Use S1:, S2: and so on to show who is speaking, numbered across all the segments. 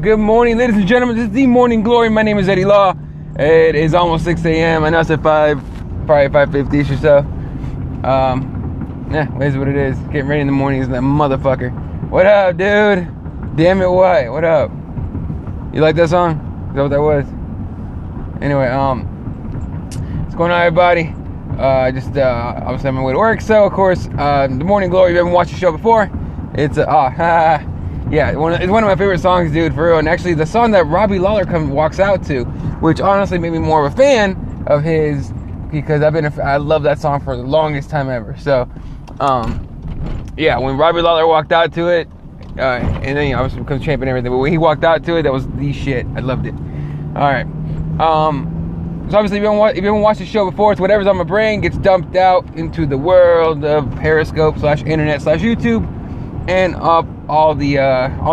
S1: Good morning, ladies and gentlemen. This is the Morning Glory. My name is Eddie Law. It is almost 6 a.m. I know it's at 5, probably 5:50ish or so. Yeah, it is what it is. Getting ready in the morning is that motherfucker. What up, dude? Damn it, what? What up? You like that song? Is that what that was? Anyway, what's going on, everybody? Obviously on my way to work. So, of course, the Morning Glory. If you haven't watched the show before, it's yeah, it's one of my favorite songs, dude, for real. And actually, the song that Robbie Lawler walks out to, which honestly made me more of a fan of his, because I love that song for the longest time ever. So, yeah, when Robbie Lawler walked out to it, and then I was become champion and everything, but when he walked out to it, that was the shit. I loved it. All right. So obviously, if you haven't watched the show before, it's whatever's on my brain gets dumped out into the world of Periscope /internet/YouTube. And all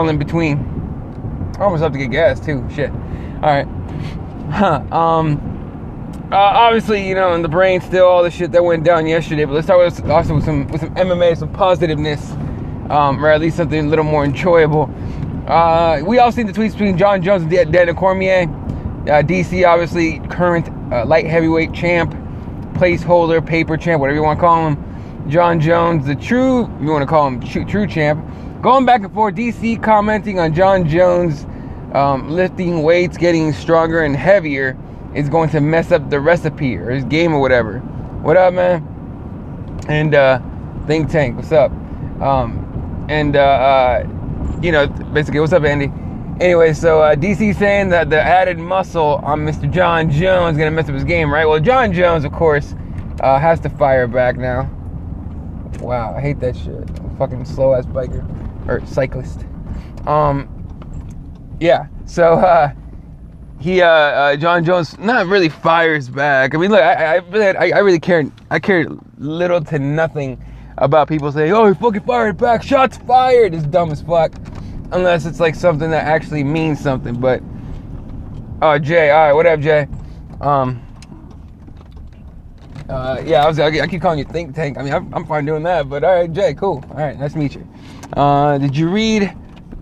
S1: in between. I almost have to get gas too. Shit. All right. Obviously, in the brain still all the shit that went down yesterday. But let's start with some MMA, some positiveness, or at least something a little more enjoyable. We all seen the tweets between Jon Jones and Daniel Cormier. DC, obviously, current light heavyweight champ, placeholder, paper champ, whatever you want to call him. Jon Jones, the true, you want to call him true champ, going back and forth. DC commenting on Jon Jones lifting weights, getting stronger and heavier is going to mess up the recipe or his game or whatever. What up, man? And Think Tank, what's up? Basically, what's up, Andy? Anyway, so DC saying that the added muscle on Mr. Jon Jones is going to mess up his game, right? Well, Jon Jones, of course, has to fire back now. Wow, I hate that shit. I'm a fucking slow ass biker or cyclist. Yeah. So Jon Jones not really fires back. I mean, look, I really care. I care little to nothing about people saying, "Oh, he fucking fired back. Shots fired." It's dumb as fuck, unless it's like something that actually means something. But Jay, all right, what up, Jay? Yeah, I keep calling you Think Tank. I mean, I'm fine doing that, but all right, Jay, cool. All right, nice to meet you. Did you read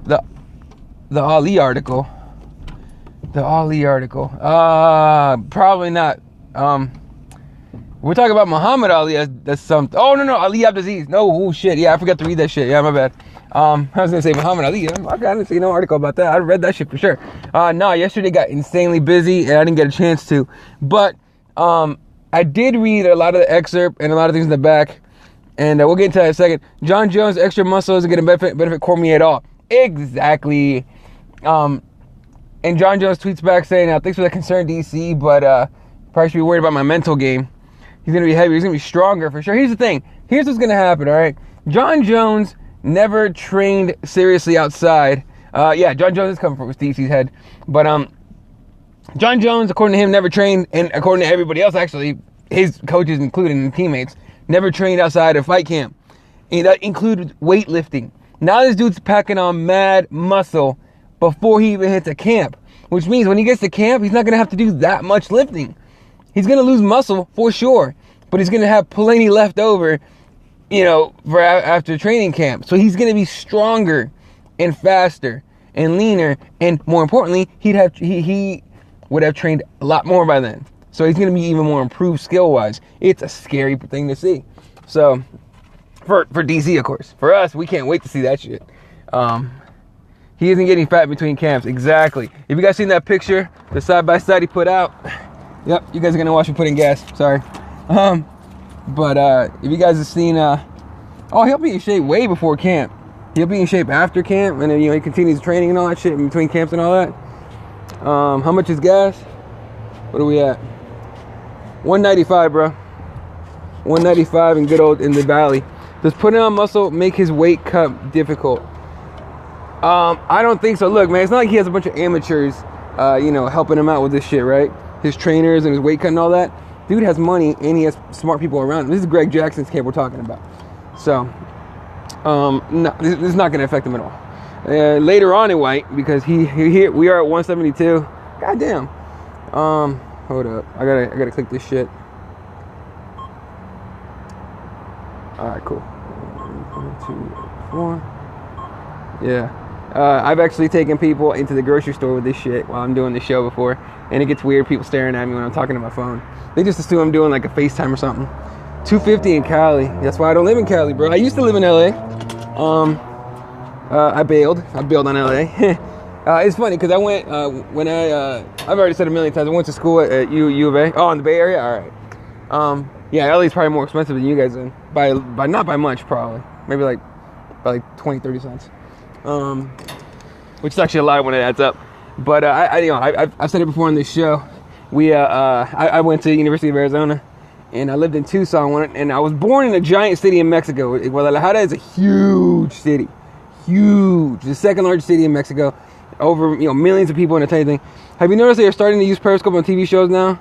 S1: the Ali article? The Ali article? Probably not. We're talking about Muhammad Ali. That's something. Oh no, Ali Abdelaziz. No, oh shit. Yeah, I forgot to read that shit. Yeah, my bad. I was gonna say Muhammad Ali. I didn't see no article about that. I read that shit for sure. No, yesterday got insanely busy and I didn't get a chance to. But I did read a lot of the excerpt and a lot of things in the back, and we'll get into that in a second. Jon Jones' extra muscle isn't going to benefit Cormier at all. Exactly. And Jon Jones tweets back saying, thanks for the concern, DC, but probably should be worried about my mental game. He's going to be heavier. He's going to be stronger for sure. Here's the thing. Here's what's going to happen, all right? Jon Jones never trained seriously outside. Yeah, Jon Jones is coming from DC's head, but Jon Jones, according to him, never trained, and according to everybody else, actually, his coaches included and teammates, never trained outside of fight camp. And that included weightlifting. Now this dude's packing on mad muscle before he even hits a camp, which means when he gets to camp, he's not going to have to do that much lifting. He's going to lose muscle for sure, but he's going to have plenty left over, for after training camp. So he's going to be stronger and faster and leaner, and more importantly, he would have trained a lot more by then. So he's going to be even more improved skill-wise. It's a scary thing to see. So, for DC, of course. For us, we can't wait to see that shit. He isn't getting fat between camps. Exactly. If you guys seen that picture, the side-by-side he put out, yep, you guys are going to watch me put in gas. Sorry. But if you guys have seen, he'll be in shape way before camp. He'll be in shape after camp, and then, he continues training and all that shit in between camps and all that. How much is gas? What are we at? 195, bro. 195 in good old in the valley. Does putting on muscle make his weight cut difficult? I don't think so. Look, man, it's not like he has a bunch of amateurs, helping him out with this shit, right? His trainers and his weight cut and all that. Dude has money and he has smart people around him. This is Greg Jackson's camp we're talking about. So, no, this is not going to affect him at all. Later on, it might, because we are at 172. Goddamn. Hold up. I gotta click this shit. All right, cool. 1, 2, 4. Yeah. I've actually taken people into the grocery store with this shit while I'm doing the show before, and it gets weird. People staring at me when I'm talking to my phone. They just assume I'm doing like a FaceTime or something. $250 in Cali. That's why I don't live in Cali, bro. I used to live in LA. I bailed on LA. It's funny because I went when I've already said a million times. I went to school at U of A. Oh, in the Bay Area. All right. Yeah, LA is probably more expensive than you guys in by not by much, probably maybe like by like 20-30 cents. Which is actually a lot when it adds up. But I've said it before on this show. I went to the University of Arizona, and I lived in Tucson, and I was born in a giant city in Mexico. Guadalajara is a huge city, huge, the second largest city in Mexico. Over millions of people in a tiny thing. Have you noticed they're starting to use Periscope on TV shows now?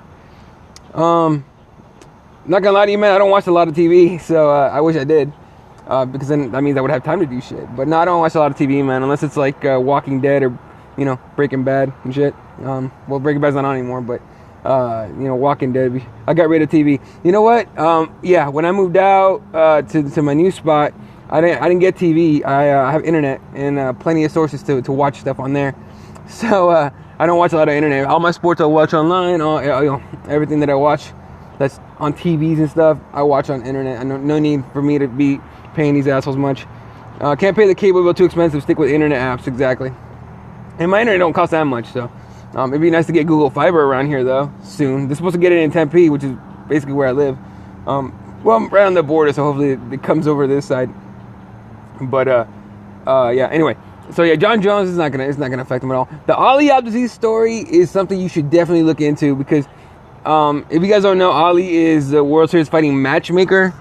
S1: Not gonna lie to you, man. I don't watch a lot of TV, so I wish I did. Because then that means I would have time to do shit. But no, I don't watch a lot of TV, man, unless it's like Walking Dead or, Breaking Bad and shit. Well, Breaking Bad's not on anymore, but, Walking Dead. I got rid of TV. You know what? Yeah, when I moved out to my new spot, I didn't get TV. I have internet and plenty of sources to watch stuff on there. So I don't watch a lot of internet. All my sports I watch online. Everything that I watch that's on TVs and stuff, I watch on internet. No need for me to be paying these assholes much. Can't pay the cable bill, too expensive. Stick with internet apps, exactly. And my internet don't cost that much, so it'd be nice to get Google Fiber around here though soon. They're supposed to get it in Tempe, which is basically where I live. Well, I'm right on the border, so hopefully it comes over this side. But yeah. Anyway, so yeah, John Jones is not gonna affect him at all. The Ali Abdelaziz story is something you should definitely look into because if you guys don't know, Ali is the World Series fighting matchmaker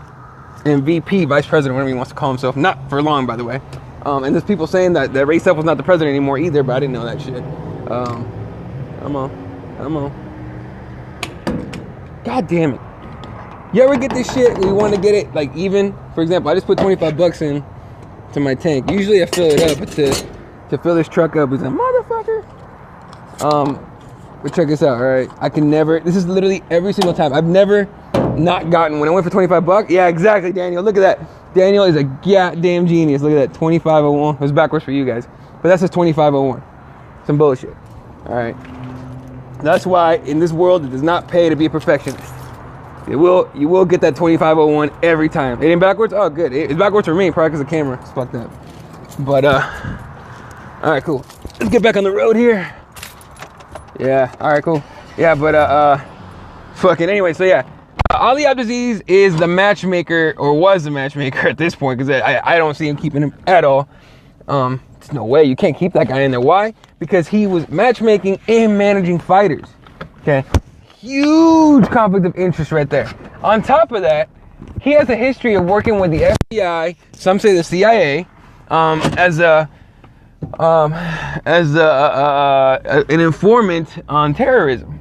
S1: and VP, vice president, whatever he wants to call himself. Not for long, by the way. And there's people saying that Ray Self was not the president anymore either, but I didn't know that shit. Come on. God damn it. You ever get this shit? We want to get it like even. For example, I just put $25 in to my tank. Usually I fill it up, but to fill this truck up is a motherfucker. But check this out, all right? I can never. This is literally every single time. I've never not gotten when I went for $25. Yeah, exactly, Daniel. Look at that. Daniel is a goddamn genius. Look at that, 2501. It was backwards for you guys, but that's just 2501. Some bullshit. All right. That's why in this world it does not pay to be a perfectionist. You will get that 2501 every time. It ain't backwards? Oh, good. It's backwards for me, probably because the camera. It's fucked up. But all right, cool. Let's get back on the road here. Yeah. All right, cool. Yeah, but fucking anyway. So yeah. Ali Abdelaziz is the matchmaker, or was the matchmaker at this point, because I don't see him keeping him at all. There's no way you can't keep that guy in there. Why? Because he was matchmaking and managing fighters. Okay, huge conflict of interest right there. On top of that, he has a history of working with the FBI, some say the CIA, as an informant on terrorism.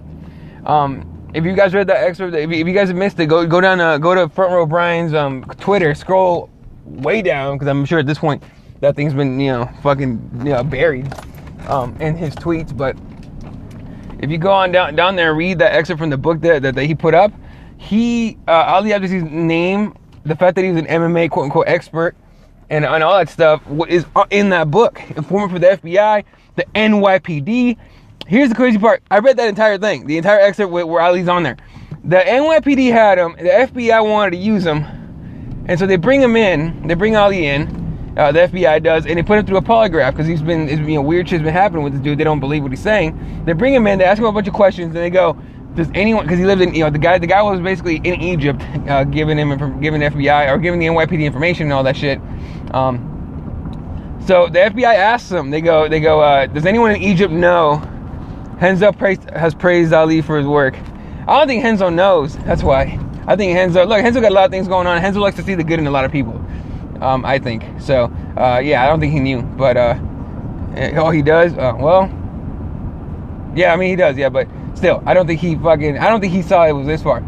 S1: If you guys read that excerpt, if you guys have missed it, go to Front Row Brian's Twitter, scroll way down, because I'm sure at this point that thing's been buried in his tweets. But if you go on down there and read that excerpt from the book that he put up, Ali Abdelaziz's name, the fact that he was an MMA quote unquote expert and all that stuff is in that book. Informant for the FBI, the NYPD. Here's the crazy part. I read that entire thing, the entire excerpt where Ali's on there. The NYPD had him. The FBI wanted to use him, and so they bring him in. They bring Ali in. The FBI does, and they put him through a polygraph because weird shit's been happening with this dude. They don't believe what he's saying. They bring him in. They ask him a bunch of questions, and they go, "Does anyone?" Because he lived in, the guy was basically in Egypt, giving FBI or giving the NYPD information and all that shit. So the FBI asks him. They go. Does anyone in Egypt know? Henzo has praised Ali for his work. I don't think Henzo knows. That's why. I think Henzo got a lot of things going on. Henzo likes to see the good in a lot of people. I think. So, yeah, I don't think he knew. But, he does? Well, yeah, I mean, he does, yeah. But still, I don't think he saw it was this far.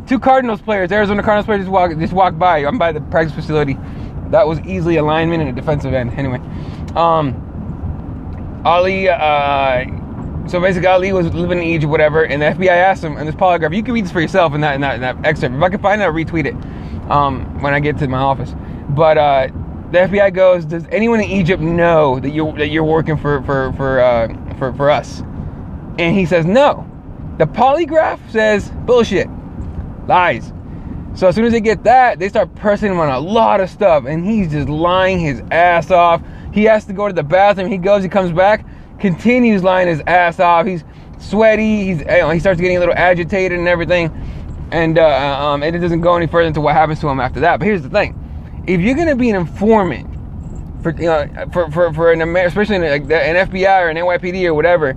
S1: Two Cardinals players, Arizona Cardinals players just walked by. I'm by the practice facility. That was easily a lineman and a defensive end. Anyway, Ali, so basically, Ali was living in Egypt, whatever, and the FBI asked him in this polygraph. You can read this for yourself in that excerpt. If I can find it, I'll retweet it when I get to my office. But the FBI goes, does anyone in Egypt know that you're working for us? And he says no. The polygraph says bullshit, lies. So as soon as they get that, they start pressing him on a lot of stuff, and he's just lying his ass off. He has to go to the bathroom. He goes, he comes back, continues lying his ass off. He's sweaty. He starts getting a little agitated and everything, and it doesn't go any further into what happens to him after that. But here's the thing: if you're gonna be an informant for an especially like an FBI or an NYPD or whatever,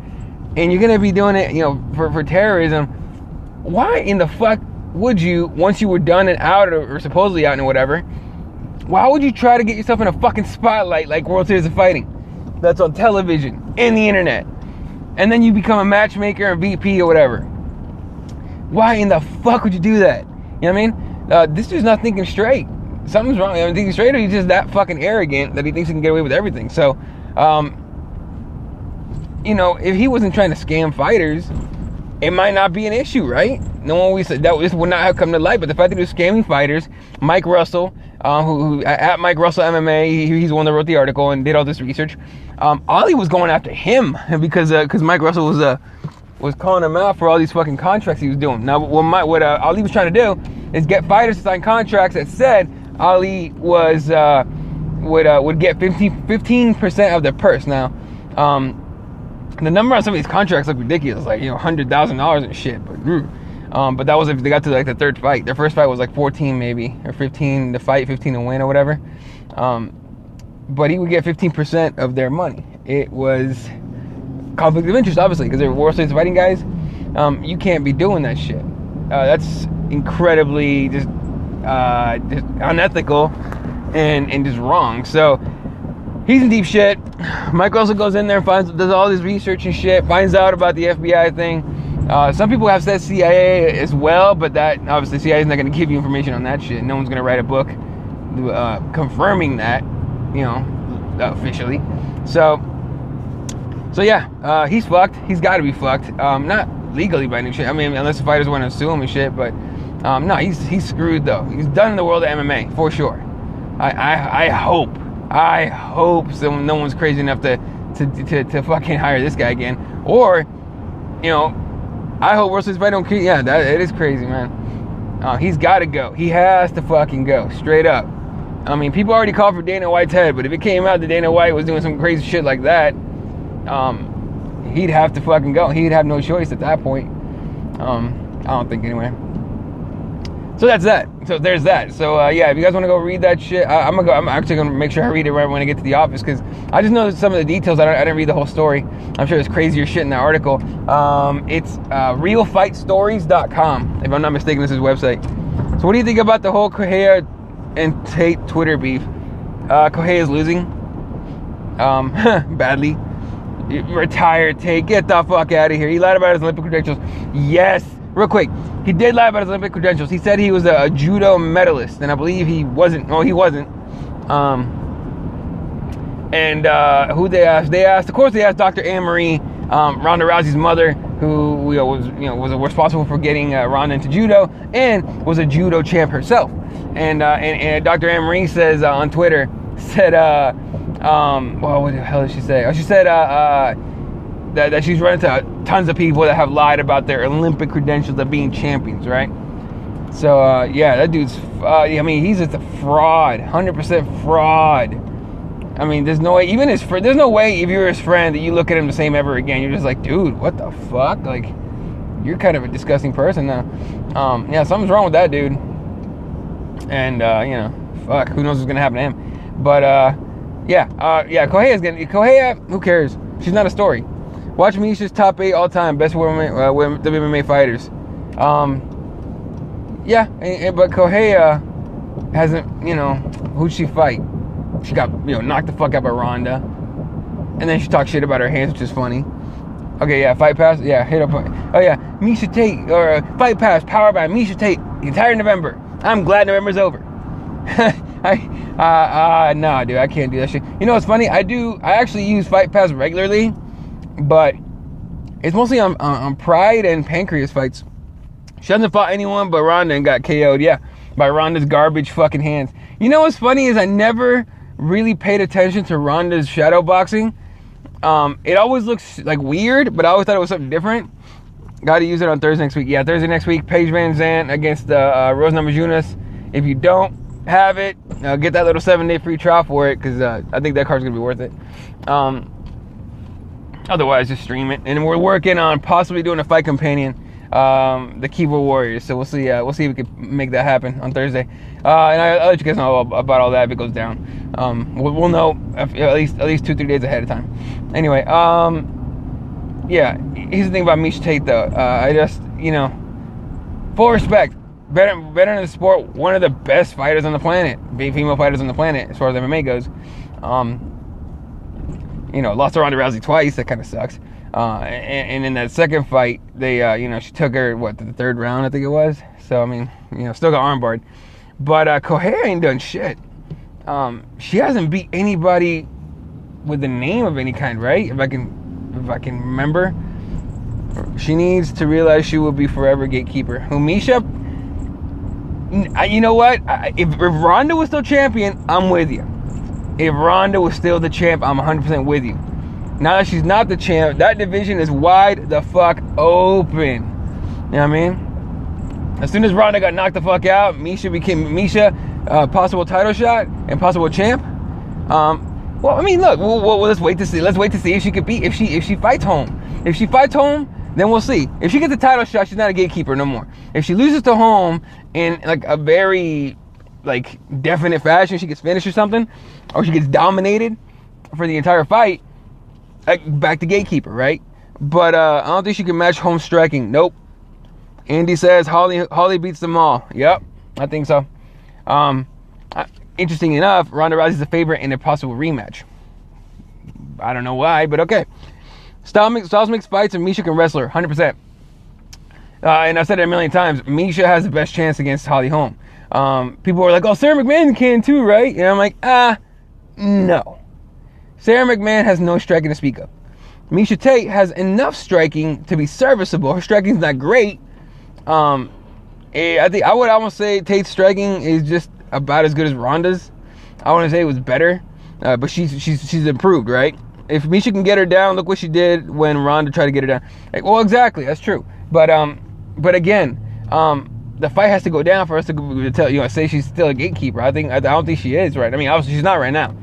S1: and you're gonna be doing it, for terrorism, why in the fuck would you, once you were done and out or supposedly out and whatever, why would you try to get yourself in a fucking spotlight like World Series of Fighting that's on television and the internet, and then you become a matchmaker and VP or whatever? Why in the fuck would you do that? You know what I mean? This dude's not thinking straight. Something's wrong. Thinking straight, or he's just that fucking arrogant that he thinks he can get away with everything. So, if he wasn't trying to scam fighters, it might not be an issue, right? No one would say that this would not have come to light. But the fact that he was scamming fighters, Mike Russell, who at Mike Russell MMA, he's the one that wrote the article and did all this research. Ali was going after him because Mike Russell was calling him out for all these fucking contracts he was doing. Now, what Ali was trying to do is get fighters to sign contracts that said Ali would get 15% of their purse. Now, the number on some of these contracts look ridiculous, like $100,000 and shit. But that was if they got to like the third fight. Their first fight was like 14 maybe, or 15 to fight, 15 to win or whatever. But he would get 15% of their money. It was conflict of interest, obviously, because they're World Series Fighting guys. You can't be doing that shit. That's incredibly just unethical and just wrong. So he's in deep shit. Mike also goes in there and does all this research and shit, finds out about the FBI thing. Some people have said CIA as well, but that obviously CIA is not going to give you information on that shit. No one's going to write a book confirming that, officially. So yeah, he's fucked. He's got to be fucked. Not legally by any shit. I mean, unless the fighters want to sue him and shit. But no, he's screwed though. He's done in the world of MMA for sure. I hope no one's crazy enough to fucking hire this guy again. Or, I hope World Series Fight don't. Yeah, it is crazy, man. He's got to go. He has to fucking go straight up. I mean, people already called for Dana White's head, but if it came out that Dana White was doing some crazy shit like that, he'd have to fucking go. He'd have no choice at that point. I don't think anyway. So that's that. So there's that. So yeah, if you guys want to go read that shit, I'm actually gonna make sure I read it right when I get to the office, because I just know some of the details. I didn't read the whole story. I'm sure there's crazier shit in that article. It's realfightstories.com. If I'm not mistaken, this is his website. So what do you think about the whole Correa and Tate Twitter beef? Correa is losing badly. Retired Tate, get the fuck out of here. He lied about his Olympic credentials. Yes, real quick, he did lie about his Olympic credentials. He said he was a judo medalist, and I believe he wasn't. No, he wasn't. Who they asked? Of course, they asked Dr. Anne-Marie, Ronda Rousey's mother, who was responsible for getting Ronda into judo and was a judo champ herself. And Dr. Anne-Marie says on Twitter, well, what the hell did she say? Oh, she said that she's run into tons of people that have lied about their Olympic credentials of being champions, right? So yeah, that dude's I mean, he's just a fraud, 100% fraud. I mean, there's no way, even there's no way if you're his friend that you look at him the same ever again. You're just like, dude, what the fuck? Like, you're kind of a disgusting person now. Yeah, something's wrong with that dude. And fuck, who knows what's gonna happen to him? But Correa, who cares? She's not a story. Watch Misha's top 8 all-time best women WMA fighters. But Correa hasn't, who'd she fight? She got, knocked the fuck out by Ronda. And then she talked shit about her hands, which is funny. Okay, yeah, Fight Pass. Yeah, hit up. Oh, yeah, Misha Tate, or Fight Pass, powered by Misha Tate, the entire November. I'm glad November's over. Nah, dude, I can't do that shit. You know what's funny? I actually use Fight Pass regularly, but it's mostly on Pride and Pancreas fights. She hasn't fought anyone but Ronda and got KO'd, yeah, by Ronda's garbage fucking hands. You know what's funny is I never really paid attention to Ronda's shadow boxing. It always looks like weird, but I always thought it was something different. Got to use it on Thursday next week. Yeah, Thursday next week, Paige Van Zandt against Rose Namajunas. If you don't have it, get that little 7-day free trial for it, because I think that card's going to be worth it. Otherwise, just stream it. And we're working on possibly doing a fight companion, the Keyboard Warriors. So we'll see. We'll see if we can make that happen on Thursday. And I'll let you guys know about all that if it goes down. We'll know at least 2-3 days ahead of time. Anyway, yeah. Here's the thing about Miesha Tate, though. I just, full respect. Better in the sport. One of the best fighters on the planet. Female fighters on the planet, as far as MMA goes. Lost to Ronda Rousey twice. That kind of sucks. And in that second fight, they, she took her, to the third round, I think it was. So, I mean, still got armbarred. But Coher ain't done shit. She hasn't beat anybody with a name of any kind, right? If I can remember. She needs to realize she will be forever gatekeeper. Who, Miesha? You know what? If Ronda was still champion, I'm with you. If Ronda was still the champ, I'm 100% with you. Now that she's not the champ, that division is wide the fuck open. You know what I mean? As soon as Ronda got knocked the fuck out, Miesha, possible title shot and possible champ. Well, I mean, look, let's wait to see. Let's wait to see if she could beat, if she fights home. If she fights home, then we'll see. If she gets the title shot, she's not a gatekeeper no more. If she loses to home in like a very definite fashion, she gets finished or something, or she gets dominated for the entire fight, back to gatekeeper, right? But I don't think she can match home striking. Nope. Andy says Holly beats them all. Yep, I think so. Interesting enough, Ronda Rousey's a favorite in a possible rematch. I don't know why, but okay. Styles makes fights, and Miesha can wrestle her, 100%. And I've said it a million times. Miesha has the best chance against Holly Holm. People are like, oh, Sarah McMahon can too, right? And I'm like, no. Sarah McMahon has no striking to speak of. Miesha Tate has enough striking to be serviceable. Her striking's not great. I think I would almost say Tate's striking is just about as good as Ronda's. I want to say it was better, but she's improved, right? If Miesha can get her down, look what she did when Ronda tried to get her down. Well, exactly, that's true. But again, the fight has to go down for us to tell say she's still a gatekeeper. I don't think she is, right? I mean, obviously she's not right now.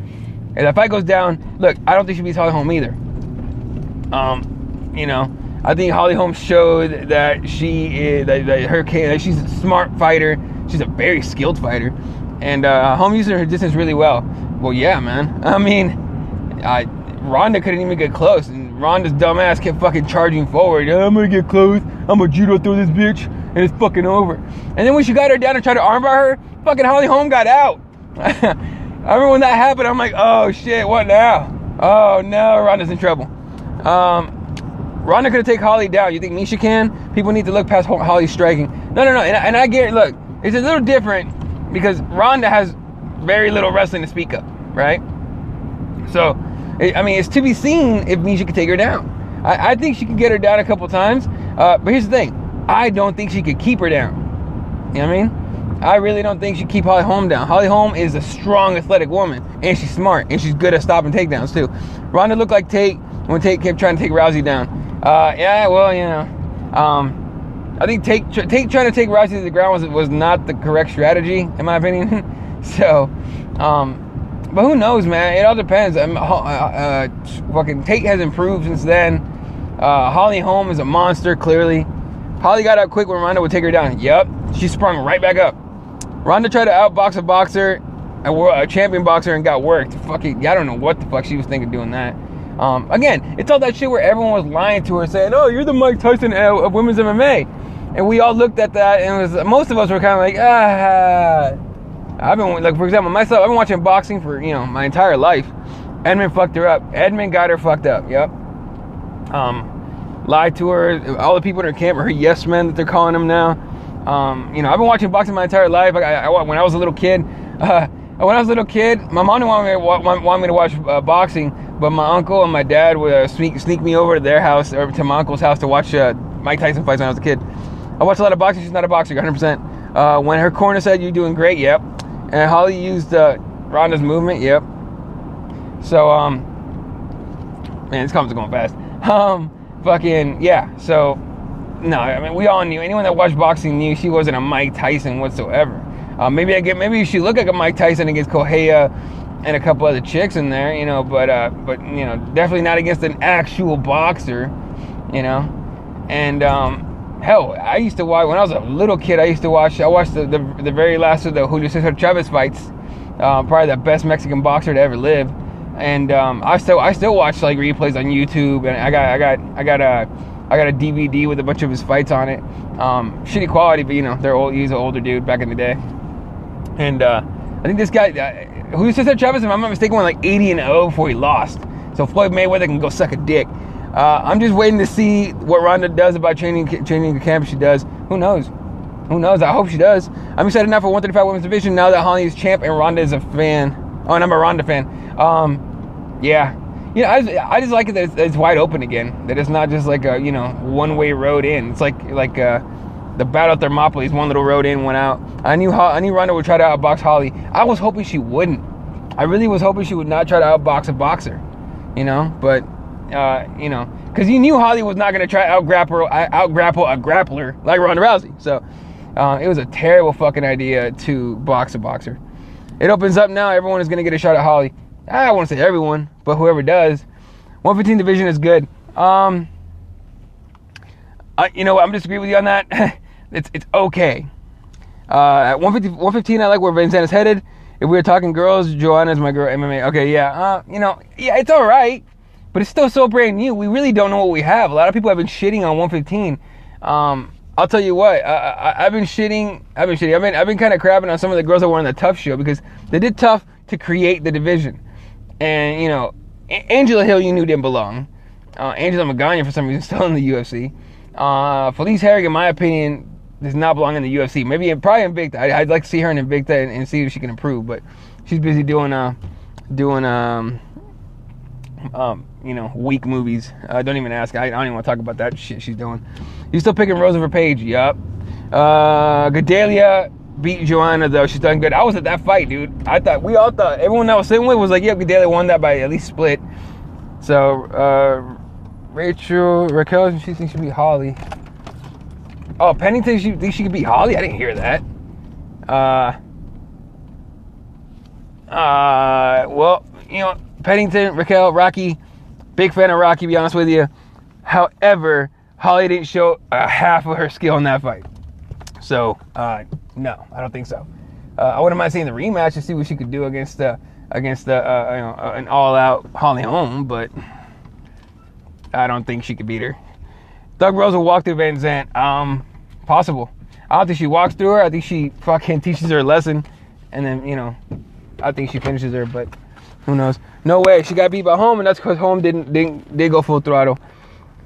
S1: If that fight goes down, look, I don't think she beats Holly Holm either. I think Holly Holm showed that she's a smart fighter. She's a very skilled fighter, and Holm using her distance really well. Well, yeah, man. I mean, Ronda couldn't even get close, and Ronda's dumbass kept fucking charging forward. I'm gonna get close. I'm gonna judo through this bitch, and it's fucking over. And then when she got her down and tried to armbar her, fucking Holly Holm got out. I remember when that happened. I'm like, oh shit, what now? Oh no, Ronda's in trouble. Ronda could take Holly down. You think Miesha can? People need to look past Holly's striking. No. And I get it. Look, it's a little different because Ronda has very little wrestling to speak of, right? So, I mean, it's to be seen if Miesha can take her down. I think she can get her down a couple times. But here's the thing. I don't think she could keep her down. You know what I mean? I really don't think she could keep Holly Holm down. Holly Holm is a strong, athletic woman. And she's smart. And she's good at stopping takedowns, too. Ronda looked like Tate when Tate kept trying to take Rousey down. I think Tate trying to take Rousey to the ground was not the correct strategy, in my opinion. So, but who knows, man? It all depends. Fucking Tate has improved since then. Holly Holm is a monster, clearly. Holly got out quick when Ronda would take her down. Yep, she sprung right back up. Ronda tried to outbox a boxer, a champion boxer, and got worked. Fucking, I don't know what the fuck she was thinking doing that. Again, it's all that shit where everyone was lying to her, saying, "Oh, you're the Mike Tyson of women's MMA," and we all looked at that, and most of us were kind of like, I've been, like, for example, myself, I've been watching boxing for my entire life. Edmund fucked her up. Edmund got her fucked up. Yep. Lied to her. All the people in her camp are her yes men that they're calling them now. I've been watching boxing my entire life. When I was a little kid, my mom didn't want me to watch boxing, but my uncle and my dad would sneak me over to their house or to my uncle's house to watch Mike Tyson fights when I was a kid. I watched a lot of boxing. She's not a boxer, 100%. When her corner said, "You're doing great," yep. And Holly used Ronda's movement, yep. So, man, this comments are going fast. Fucking, yeah. So, no, I mean, we all knew. Anyone that watched boxing knew she wasn't a Mike Tyson whatsoever. Maybe she looked like a Mike Tyson against Correa and a couple other chicks in there, you know, but you know, definitely not against an actual boxer, you know. And hell, I used to watch when I was a little kid. I watched the very last of the Julio Cesar Chavez fights, probably the best Mexican boxer to ever live. And I still watch like replays on YouTube, and I got a DVD with a bunch of his fights on it. Shitty quality, but you know, he's an older dude back in the day. And I think this guy, Julio Cesar Chavez, if I'm not mistaken, went like 80-0 before he lost. So Floyd Mayweather can go suck a dick. I'm just waiting to see what Ronda does about training camp. If she does, who knows? I hope she does. I'm excited now for 135 women's division now that Holly is champ and Ronda is a fan. Oh, and I'm a Ronda fan. Yeah. You know, I just like it that it's wide open again. That it's not just like a, you know, one-way road in. It's like the Battle of Thermopylae, one little road in, one out. I knew Ronda would try to outbox Holly. I was hoping she wouldn't. I really was hoping she would not try to outbox a boxer, you know. But you know, because you knew Holly was not going to try to outgrapple a grappler like Ronda Rousey. So it was a terrible fucking idea to box a boxer. It opens up now. Everyone is going to get a shot at Holly. I don't want to say everyone, but whoever does. 115 division is good. You know, I'm disagreeing with you on that. It's okay. At 115, I like where Van Zandt is headed. If we were talking girls, Joanna's my girl, MMA. Okay, yeah. You know, yeah, it's all right, but it's still so brand new. We really don't know what we have. A lot of people have been shitting on 115. I'll tell you what. I've been shitting. I've been kind of crapping on some of the girls that were on the Tough show because they did Tough to create the division. And you know, Angela Hill, you knew didn't belong. Angela Magana, for some reason, still in the UFC. Felice Herrig, in my opinion, does not belong in the UFC. Probably Invicta. I'd like to see her in Invicta and see if she can improve. But she's busy doing you know, weak movies. Don't even ask. I don't even want to talk about that shit she's doing. You still picking Rose over Paige? Yup. Gedalia beat Joanna though. She's done good. I was at that fight, dude. We all thought everyone that was sitting with was like, yep, Gedalia won that by at least split. So Raquel, she thinks she beat Holly. Oh, Pennington, she thinks she could beat Holly? I didn't hear that. Well, you know, Pennington, Raquel, Rocky, big fan of Rocky, be honest with you. However, Holly didn't show half of her skill in that fight. So, no, I don't think so. I wouldn't mind seeing the rematch to see what she could do against you know, an all-out Holly Holm, but I don't think she could beat her. Doug Rose will walk through Van Zandt. Possible. I don't think she walks through her. I think she fucking teaches her a lesson, and then, you know, I think she finishes her, but who knows? No way. She got beat by Holm, and that's because Holm didn't go full throttle.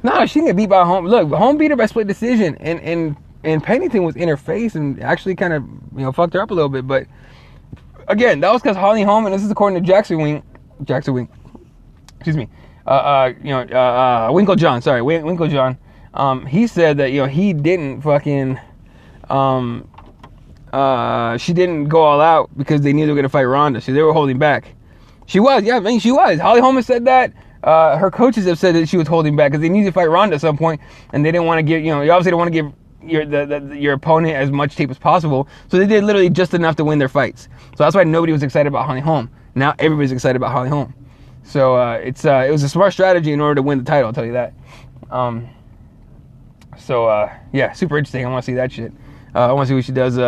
S1: No, she didn't get beat by Holm. Look, Holm beat her by split decision, and Pennington was in her face and actually kind of, you know, fucked her up a little bit. But again, that was because Holly Holm, and this is according to Jackson Wink. Excuse me. Winklejohn. Sorry, Winklejohn. He said that, you know, he didn't fucking she didn't go all out because they knew they were gonna fight Ronda, so they were holding back. She was, yeah, I mean, she was. Holly Holm has said that. Her coaches have said that she was holding back because they needed to fight Ronda at some point, and they didn't want to give, you know, you obviously don't want to give your opponent as much tape as possible. So they did literally just enough to win their fights. So that's why nobody was excited about Holly Holm. Now everybody's excited about Holly Holm. So it was a smart strategy in order to win the title, I'll tell you that. Yeah, super interesting. I want to see that shit. I want to see what she does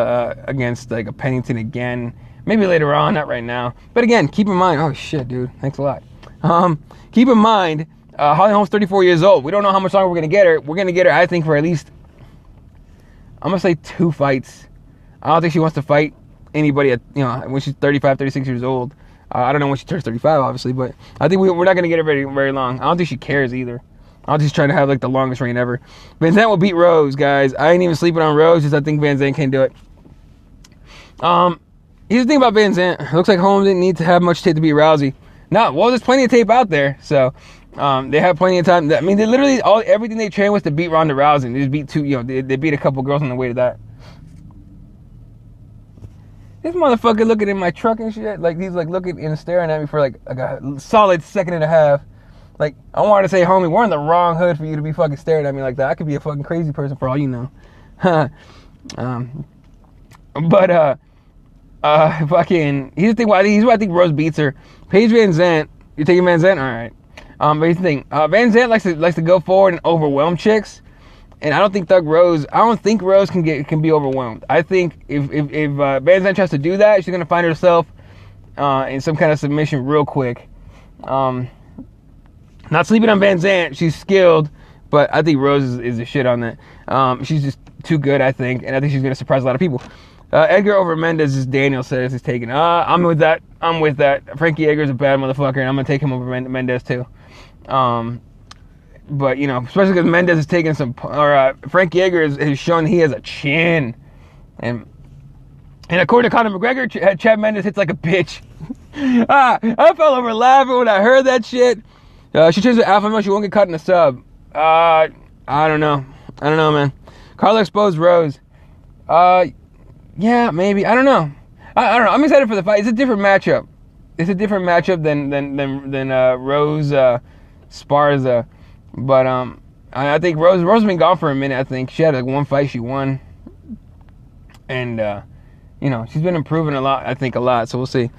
S1: against like a Pennington again. Maybe later on, not right now. But again, keep in mind. Oh shit, dude. Thanks a lot. Keep in mind, Holly Holm's 34 years old. We don't know how much longer we're gonna get her. We're gonna get her, I think, for at least, I'm gonna say 2 fights. I don't think she wants to fight anybody at, you know, when she's 35, 36 years old. I don't know when she turns 35, obviously, but I think we're not gonna get her very, very long. I don't think she cares either. I'm just trying to have like the longest reign ever. Van Zandt will beat Rose, guys. I ain't even sleeping on Rose, just I think Van Zandt can do it. Here's the thing about Van Zandt. It looks like Holmes didn't need to have much tape to beat Rousey. No, well, there's plenty of tape out there, so they have plenty of time. I mean, they literally everything they trained was to beat Ronda Rousey. They just beat they beat a couple girls on the way to that. This motherfucker looking in my truck and shit. Like, he's like looking and staring at me for like a solid second and a half. Like, I wanted to say, homie, we're in the wrong hood for you to be fucking staring at me like that. I could be a fucking crazy person for all you know. Fucking, here's why I think Rose beats her. Paige Van Zandt, you taking Van Zandt? All right. But here's the thing. Van Zandt likes to go forward and overwhelm chicks. And I don't think Rose can be overwhelmed. I think if Van Zandt tries to do that, she's gonna find herself in some kind of submission real quick. Not sleeping on Van Zandt, she's skilled, but I think Rose is a shit on that. She's just too good, I think, and I think she's gonna surprise a lot of people. Edgar over Mendez, as Daniel says, is taken. I'm with that. Frankie Edgar's a bad motherfucker, and I'm gonna take him over Mendez too. But, you know, especially because Mendez is taking Frankie Edgar has shown he has a chin. And according to Conor McGregor, Chad Mendes hits like a bitch. I fell over laughing when I heard that shit. She turns to alpha male, she won't get caught in a sub. I don't know, man. Carla exposed Rose. Yeah, maybe. I don't know. I don't know. I'm excited for the fight. It's a different matchup. Than Rose Sparza. But I think Rose has been gone for a minute. I think she had like one fight she won, and you know, she's been improving a lot. So we'll see.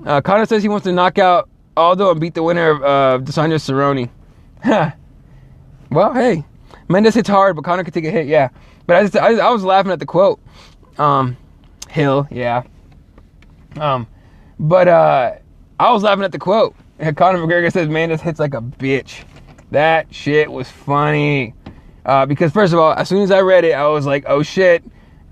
S1: Conor says he wants to knock out Aldo and beat the winner of Desanya Cerrone. Well, hey, Mendes hits hard, but Conor could take a hit. Yeah, but I was laughing at the quote. Hill, yeah. But I was laughing at the quote. Conor McGregor says Mendes hits like a bitch. That shit was funny. Because first of all, as soon as I read it, I was like, oh shit,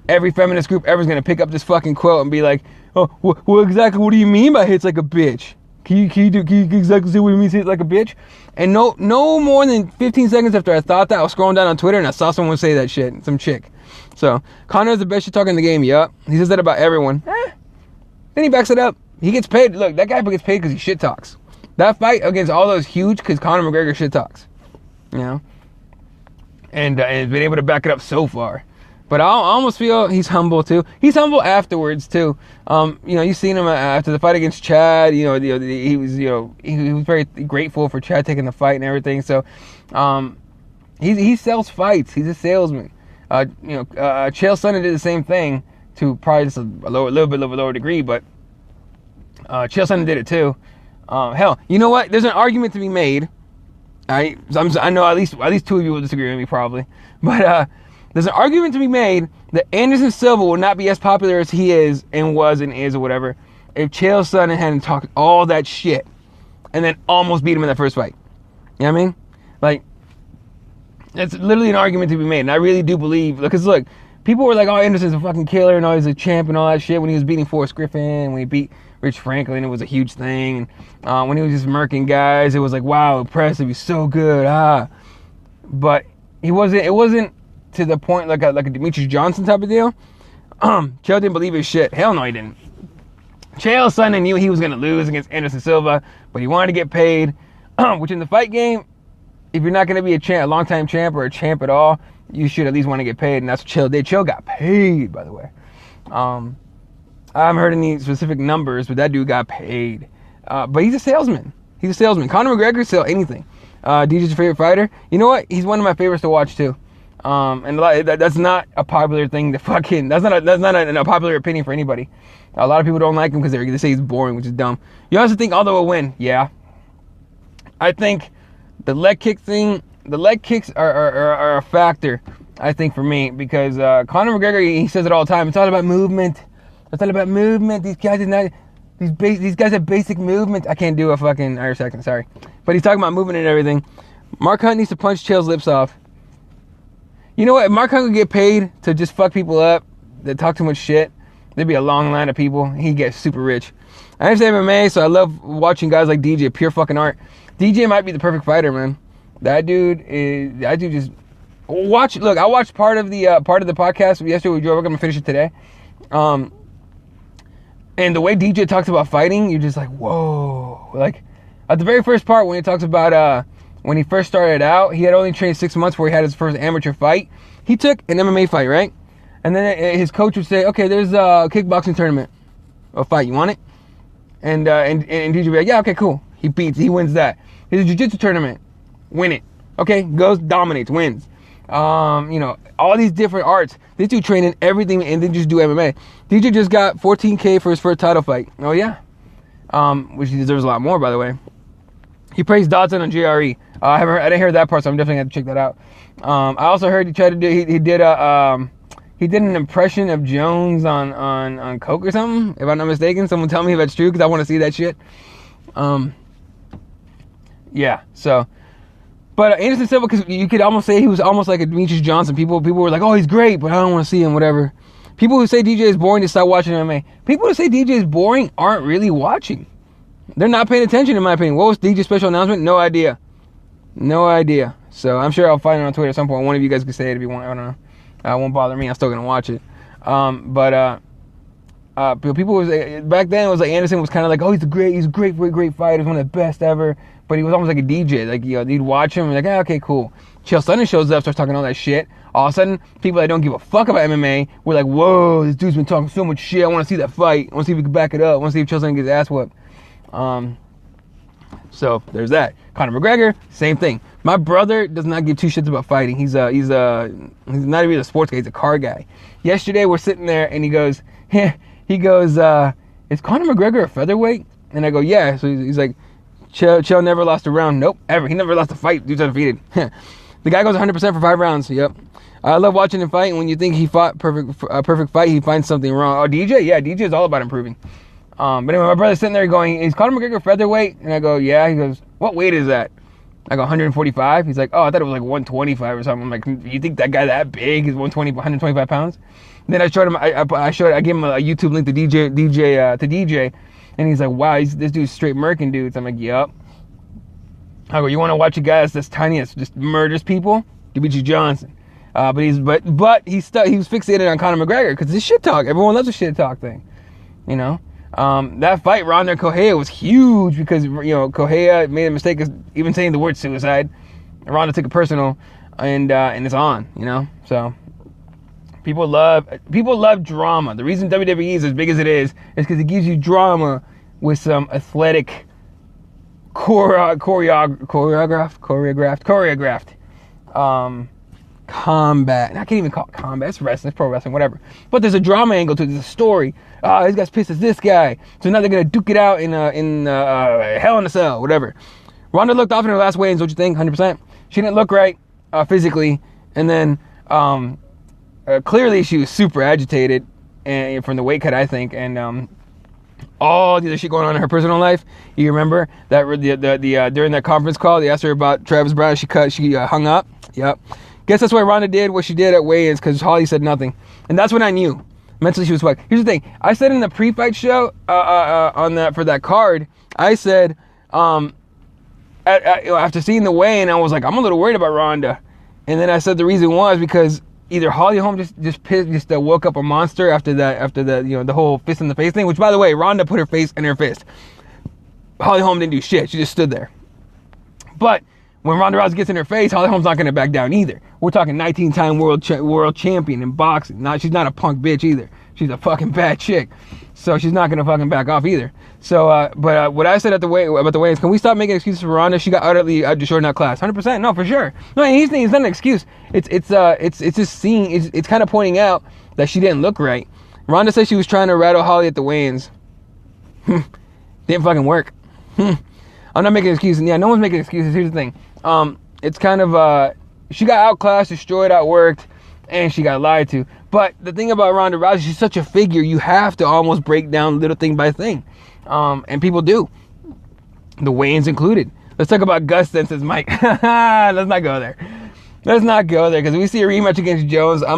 S1: every feminist group ever is going to pick up this fucking quote and be like, oh, what do you mean by hits like a bitch? Can you exactly say what you mean hits like a bitch? And no more than 15 seconds after I thought that, I was scrolling down on Twitter and I saw someone say that shit, some chick. So, Conor is the best shit talker in the game, yup. He says that about everyone. Then he backs it up. He gets paid. Look, that guy gets paid because he shit talks. That fight against all those huge because Conor McGregor shit talks, you know, and been able to back it up so far. But I almost feel he's humble too. He's humble afterwards too. You know, you've seen him after the fight against Chad. You know, he was very grateful for Chad taking the fight and everything. So, he sells fights. He's a salesman. You know, Chael Sonnen did the same thing to probably just a little bit of a lower degree, but Chael Sonnen did it too. Hell, you know what? There's an argument to be made. I know at least two of you will disagree with me probably, but there's an argument to be made that Anderson Silva will not be as popular as he is and was and is or whatever if Chael Sonnen hadn't talked all that shit and then almost beat him in that first fight. You know what I mean? Like, it's literally an argument to be made, and I really do believe, because look, people were like, oh, Anderson's a fucking killer and he's a champ and all that shit when he was beating Forrest Griffin, when he beat Rich Franklin, it was a huge thing. When he was just murking guys, it was like, wow, impressive, he's so good, But it wasn't to the point like a Demetrius Johnson type of deal. Chael didn't believe his shit. Hell no, he didn't. Chael Sonnen knew he was going to lose against Anderson Silva, but he wanted to get paid, which in the fight game, if you're not going to be a long-time champ or a champ at all, you should at least want to get paid, and that's what Chael did. Chael got paid, by the way. I haven't heard any specific numbers, but that dude got paid. But he's a salesman. Conor McGregor sell anything. DJ's your favorite fighter? You know what? He's one of my favorites to watch too. And that's not a popular thing to fucking. That's not a popular opinion for anybody. A lot of people don't like him because they say he's boring, which is dumb. You also think Aldo will win? Yeah. I think the leg kicks are a factor. I think for me because Conor McGregor, he says it all the time. It's all about movement. It's all about movement. These guys are not. These guys have basic movement. I can't do a fucking Irish accent, sorry. But he's talking about movement and everything. Mark Hunt needs to punch Chael's lips off. You know what? If Mark Hunt could get paid to just fuck people up that talk too much shit, there'd be a long line of people. He'd get super rich. I understand MMA, so I love watching guys like DJ, pure fucking art. DJ might be the perfect fighter, man. That dude just watch. Look, I watched part of the podcast yesterday with Joe. We're gonna finish it today. And the way DJ talks about fighting, you're just like, whoa. Like, at the very first part, when he talks about when he first started out, he had only trained 6 months before he had his first amateur fight. He took an MMA fight, right? And then his coach would say, okay, there's a kickboxing tournament. a fight. You want it? And DJ be like, yeah, okay, cool. He wins that. Here's a jiu-jitsu tournament. Win it. Okay, goes, dominates, wins. All these different arts. This dude train in everything and then just do MMA. DJ just got $14K for his first title fight. Oh yeah. Which he deserves a lot more, by the way. He praised Dodson on JRE. I didn't hear that part, so I'm definitely gonna have to check that out. I also heard he tried to do. He did an impression of Jones on coke or something. If I'm not mistaken, someone tell me if that's true because I want to see that shit. Yeah. So, but Anderson Silva, because you could almost say he was almost like a Demetrius Johnson. People were like, oh, he's great, but I don't want to see him. Whatever. People who say DJ is boring just stop watching MMA. People who say DJ is boring aren't really watching. They're not paying attention, in my opinion. What was DJ's special announcement? No idea. So I'm sure I'll find it on Twitter at some point. One of you guys can say it if you want. I don't know. It won't bother me. I'm still gonna watch it. People was back then. It was like Anderson was kind of like, oh, he's a great fighter. He's one of the best ever. But he was almost like a DJ. Like, you'd watch him and like, okay, cool. Chael Sonnen shows up, starts talking all that shit. All of a sudden, people that don't give a fuck about MMA were like, whoa, this dude's been talking so much shit. I want to see that fight. I want to see if we can back it up. I want to see if Chael Sonnen gets his ass whooped. So there's that. Conor McGregor, same thing. My brother does not give two shits about fighting. He's not even a sports guy. He's a car guy. Yesterday we're sitting there and he goes, is Conor McGregor a featherweight? And I go, yeah. So he's like, Chael never lost a round. Nope, ever. He never lost a fight. Dude's undefeated. The guy goes 100% for 5 rounds. Yep. I love watching him fight. And when you think he fought a perfect fight, he finds something wrong. Oh, DJ? Yeah, DJ is all about improving. But anyway, my brother's sitting there going, is Conor McGregor featherweight? And I go, yeah. He goes, what weight is that? I go, 145. He's like, oh, I thought it was like 125 or something. I'm like, you think that guy that big is 125 pounds? And then I showed him, I gave him a YouTube link to DJ, and he's like, wow, this dude's straight Merkin dudes. I'm like, yup. I go, you want to watch a guy that's tiny, that's just murders people? Demetrius Johnson. But he was fixated on Conor McGregor because it's shit talk. Everyone loves a shit talk thing, you know. That fight, Ronda and Correia, was huge because, Correia made a mistake of even saying the word suicide. Ronda took it personal, and it's on, So people love drama. The reason WWE is as big as it is because it gives you drama with some athletic choreographed combat. And I can't even call it combat. It's wrestling, it's pro wrestling, whatever. But there's a drama angle to it. There's a story. This guy's pissed at this guy, so now they're gonna duke it out in Hell in a Cell, whatever. Ronda looked off in her last weigh-ins. Don't you think? 100%. She didn't look right physically, and then clearly she was super agitated and from the weight cut, I think, and all the other shit going on in her personal life. You remember that during that conference call, they asked her about Travis Brown. She hung up. Yep. Guess that's why Ronda did what she did at weigh-ins, because Holly said nothing, and that's when I knew mentally she was fucked. Here's the thing: I said in the pre-fight show for that card, I said after seeing the weigh-in, I was like, I'm a little worried about Ronda, and then I said the reason was because either Holly Holm just woke up a monster after the whole fist in the face thing, which, by the way, Ronda put her face in her fist. Holly Holm didn't do shit. She just stood there. But when Ronda Rousey gets in her face, Holly Holm's not going to back down either. We're talking 19-time world champion in boxing. She's not a punk bitch either. She's a fucking bad chick. So she's not going to fucking back off either. So, but what I said about the weigh-ins, can we stop making excuses for Ronda? She got utterly short out class. 100%? No, for sure. No, he's not an excuse. It's just seeing, it's kind of pointing out that she didn't look right. Ronda said she was trying to rattle Holly at the weigh-ins. Didn't fucking work. I'm not making excuses. Yeah, no one's making excuses. Here's the thing. It's kind of, she got outclassed, destroyed, outworked, and she got lied to. But the thing about Ronda Rousey, she's such a figure, you have to almost break down little thing by thing. And people do. The weigh-ins included. Let's talk about Gus then, says Mike. Let's not go there. Because we see a rematch against Jones, I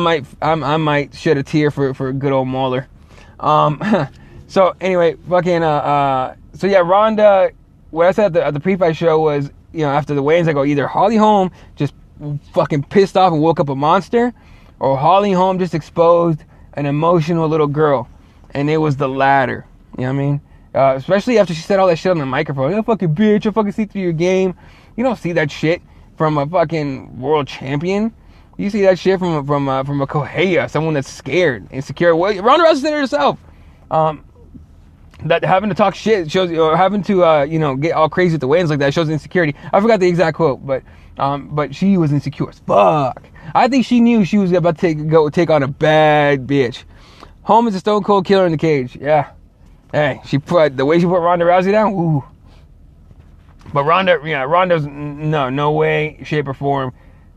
S1: might shed a tear for good old Mauler. So anyway, so yeah, Ronda, what I said at the pre-fight show was, after the weigh-ins, I go, either Holly Holm just fucking pissed off and woke up a monster, or Holly Holm just exposed an emotional little girl. And it was the latter. You know what I mean? Especially after she said all that shit on the microphone. You fucking bitch, I fucking see through your game. You don't see that shit from a fucking world champion. You see that shit from a Correia, someone that's scared, insecure. Well, Ronda Rousey said it herself. that having to talk shit shows, or having to get all crazy with the wins like that shows insecurity. I forgot the exact quote, but she was insecure as fuck. I think she knew she was about to go take on a bad bitch. Home is a stone cold killer in the cage. Yeah. Hey, the way she put Ronda Rousey down. Ooh. But Ronda's no way, shape, or form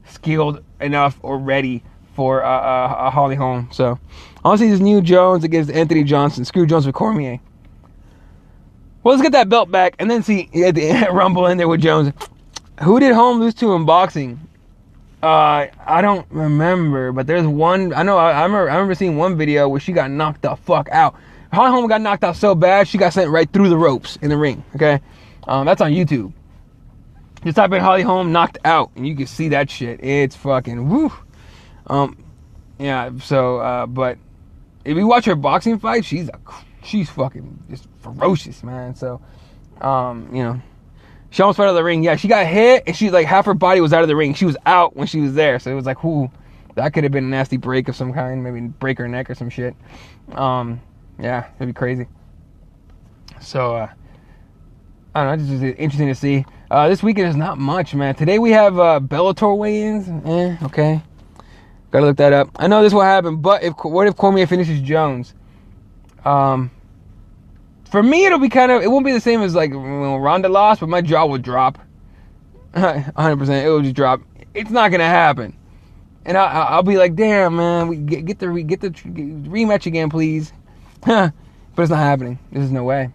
S1: skilled enough or ready for a Holly Holm. So, honestly, this new Jones against Anthony Johnson. Screw Jones with Cormier. Well, let's get that belt back and then see the Rumble in there with Jones. Who did Holm lose to in boxing? I don't remember, but there's one. I remember seeing one video where she got knocked the fuck out. Holly Holm got knocked out so bad she got sent right through the ropes in the ring. Okay, that's on YouTube. Just type in Holly Holm knocked out, and you can see that shit. It's fucking woo. Yeah. So, but if you watch her boxing fight, she's fucking just ferocious, man. So, she almost fell out of the ring. Yeah, she got hit, and she like half her body was out of the ring. She was out when she was there, so it was like, ooh, that could have been a nasty break of some kind. Maybe break her neck or some shit. Yeah, it'd be crazy. So, I don't know. It's just interesting to see. This weekend is not much, man. Today we have Bellator weigh-ins. Okay. Gotta look that up. I know this will happen, but what if Cormier finishes Jones? For me, it won't be the same as like when Ronda lost, but my jaw will drop. 100%. It will just drop. It's not gonna happen. And I'll be like, damn, man, we get the rematch again, please. But it's not happening. There's no way.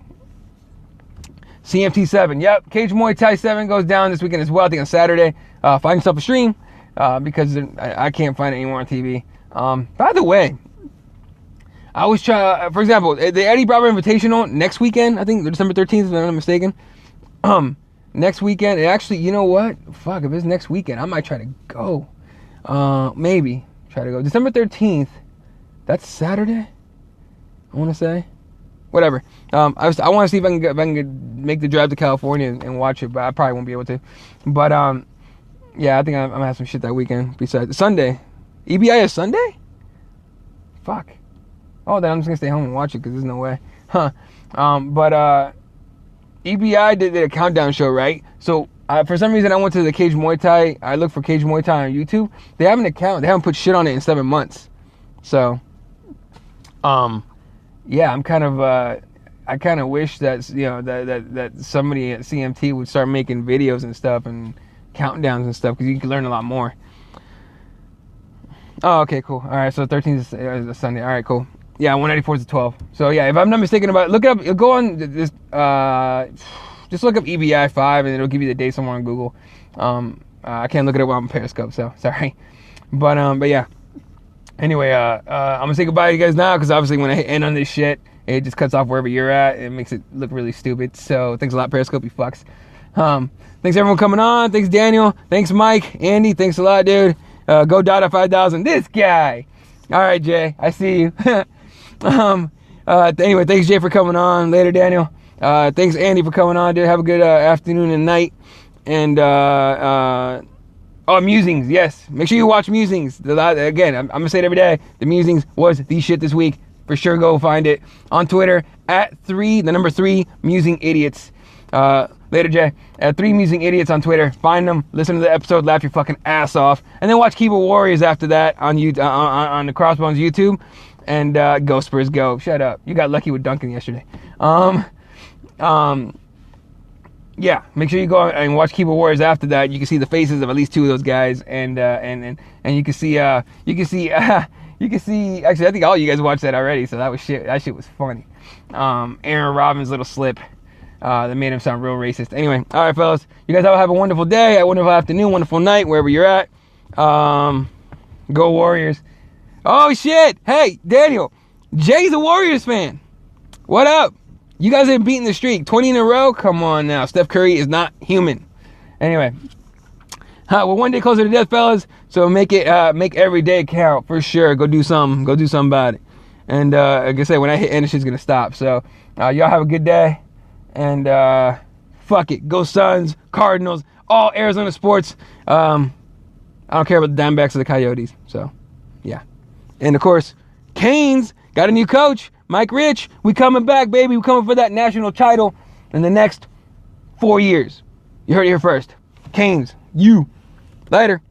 S1: CMT 7. Yep. Cage Muay Thai 7 goes down this weekend as well. I think on Saturday. Find yourself a stream because I can't find it anymore on TV. By the way, I was trying, for example, the Eddie Bravo Invitational next weekend, I think December 13th, if I'm not mistaken. Next weekend, actually, you know what? Fuck, if it's next weekend, I might try to go. Maybe try to go. December 13th, that's Saturday, I want to say. Whatever. I want to see if I can make the drive to California and watch it, but I probably won't be able to. But, yeah, I think I'm going to have some shit that weekend besides Sunday. EBI is Sunday? Fuck. Oh, then I'm just going to stay home and watch it because there's no way. Huh. But EBI did a countdown show, right? So, for some reason, I went to the Cage Muay Thai. I looked for Cage Muay Thai on YouTube. They have an account. They haven't put shit on it in 7 months. So, yeah, I'm kind of... I kind of wish that, that somebody at CMT would start making videos and stuff and countdowns and stuff because you can learn a lot more. Oh, okay, cool. All right, so 13th is a Sunday. All right, cool. Yeah, 194 is the 12th. So, yeah, if I'm not mistaken about it, look it up. Go on this, just look up EBI 5, and it'll give you the date somewhere on Google. I can't look it up while I'm on Periscope, so sorry. But yeah. Anyway, I'm going to say goodbye to you guys now, because obviously when I end on this shit, it just cuts off wherever you're at. It makes it look really stupid. So, thanks a lot, Periscope, you fucks. Thanks, everyone, coming on. Thanks, Daniel. Thanks, Mike. Andy, thanks a lot, dude. Go Dada 5000. This guy. All right, Jay. I see you. Anyway, thanks, Jay, for coming on. Later, Daniel. Thanks, Andy, for coming on, dude. Have a good afternoon and night. And, Musings. Yes. Make sure you watch Musings. Again, I'm going to say it every day. The Musings was the shit this week. For sure, go find it on Twitter at 3 Musing Idiots. Later, Jay. At 3 Musing Idiots on Twitter. Find them, listen to the episode, laugh your fucking ass off, and then watch Keyboard Warriors after that on the Crossbones YouTube. And go Spurs, go. Shut up. You got lucky with Duncan yesterday. Yeah. Make sure you go and watch Keyboard Warriors after that. You can see the faces of at least 2 of those guys, and you can see actually, I think all you guys watched that already, so that shit was funny. Aaron Robbins' little slip that made him sound real racist. Anyway, all right, fellas, you guys all have a wonderful day, a wonderful afternoon, wonderful night, wherever you're at. Go Warriors. Oh, shit. Hey, Daniel, Jay's a Warriors fan. What up? You guys ain't beating the streak. 20 in a row? Come on now. Steph Curry is not human. Anyway. We're one day closer to death, fellas. So make every day count for sure. Go do something. Go do something about it. And like I said, when I hit end, shit's gonna stop. So y'all have a good day. And fuck it. Go Suns, Cardinals, all Arizona sports. I don't care about the Diamondbacks or the Coyotes. So yeah. And of course, Canes got a new coach. Mike Rich, we coming back, baby. We coming for that national title in the next 4 years. You heard it here first. Canes, you. Later.